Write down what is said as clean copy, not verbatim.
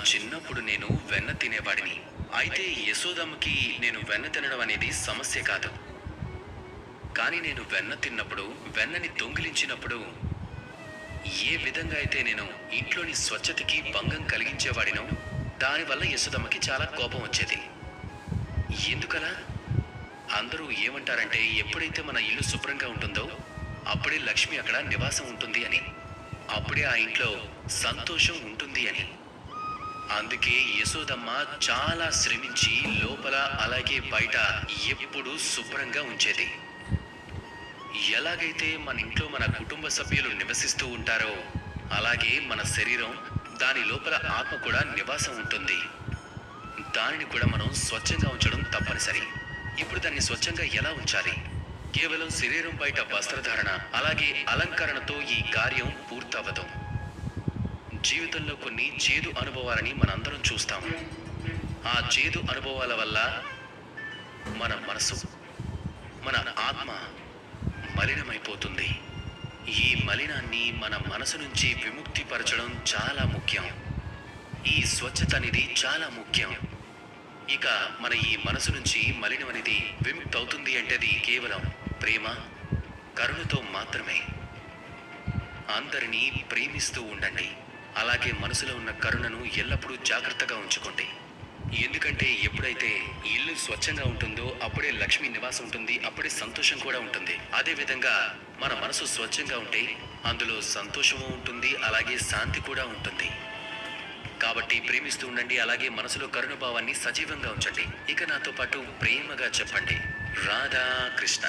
చిన్నప్పుడు నేను వెన్న తినేవాడిని. అయితే యశోదమ్మకి నేను వెన్న తినడం అనేది సమస్య కాదు. కానీ నేను వెన్న తిన్నప్పుడు, వెన్నని దొంగిలించినప్పుడు, ఏ విధంగా అయితే నేను ఇంట్లోని స్వచ్ఛతకి భంగం కలిగించేవాడినో, దానివల్ల యశోదమ్మకి చాలా కోపం వచ్చేది. ఎందుకలా? అందరూ ఏమంటారంటే ఎప్పుడైతే మన ఇల్లు శుభ్రంగా ఉంటుందో అప్పుడే లక్ష్మి అక్కడ నివాసం ఉంటుంది అని, అప్పుడే ఆ ఇంట్లో సంతోషం ఉంటుంది అని. అందుకే యశోదమ్మ చాలా శ్రమించి లోపల అలాగే బయట ఎప్పుడూ శుభ్రంగా ఉంచేది. ఎలాగైతే మన ఇంట్లో మన కుటుంబ సభ్యులు నివసిస్తూ ఉంటారో అలాగే మన శరీరం, దాని లోపల ఆత్మ కూడా నివాసం ఉంటుంది. దానిని కూడా మనం స్వచ్ఛంగా ఉంచడం తప్పనిసరి. ఇప్పుడు దాన్ని స్వచ్ఛంగా ఎలా ఉంచాలి? కేవలం శరీరం బయట వస్త్రధారణ అలాగే అలంకరణతో ఈ కార్యం పూర్తవదు. జీవితంలో కొన్ని చేదు అనుభవాలని మనందరం చూస్తాము. ఆ చేదు అనుభవాల వల్ల మన మనసు, మన ఆత్మ మలినమైపోతుంది. ఈ మలినాన్ని మన మనసు నుంచి విముక్తి పరచడం చాలా ముఖ్యం. ఈ స్వచ్ఛత అనేది చాలా ముఖ్యం. ఇక మన ఈ మనసు నుంచి మలినం అనేది విముక్తి అవుతుంది అంటే అది కేవలం ప్రేమ, కరుణతో మాత్రమే. అందరినీ ప్రేమిస్తూ ఉండండి. అలాగే మనసులో ఉన్న కరుణను ఎల్లప్పుడూ జాగ్రత్తగా ఉంచుకోండి. ఎందుకంటే ఎప్పుడైతే ఇల్లు స్వచ్ఛంగా ఉంటుందో అప్పుడే లక్ష్మి నివాసం ఉంటుంది, అప్పుడే సంతోషం కూడా ఉంటుంది. అదే విధంగా మన మనసు స్వచ్ఛంగా ఉంటే అందులో సంతోషము ఉంటుంది, అలాగే శాంతి కూడా ఉంటుంది. కాబట్టి ప్రేమిస్తూ ఉండండి, అలాగే మనసులో కరుణ భావాన్ని సజీవంగా ఉంచండి. ఇక నాతో పాటు ప్రేమగా చెప్పండి, రాధా కృష్ణ.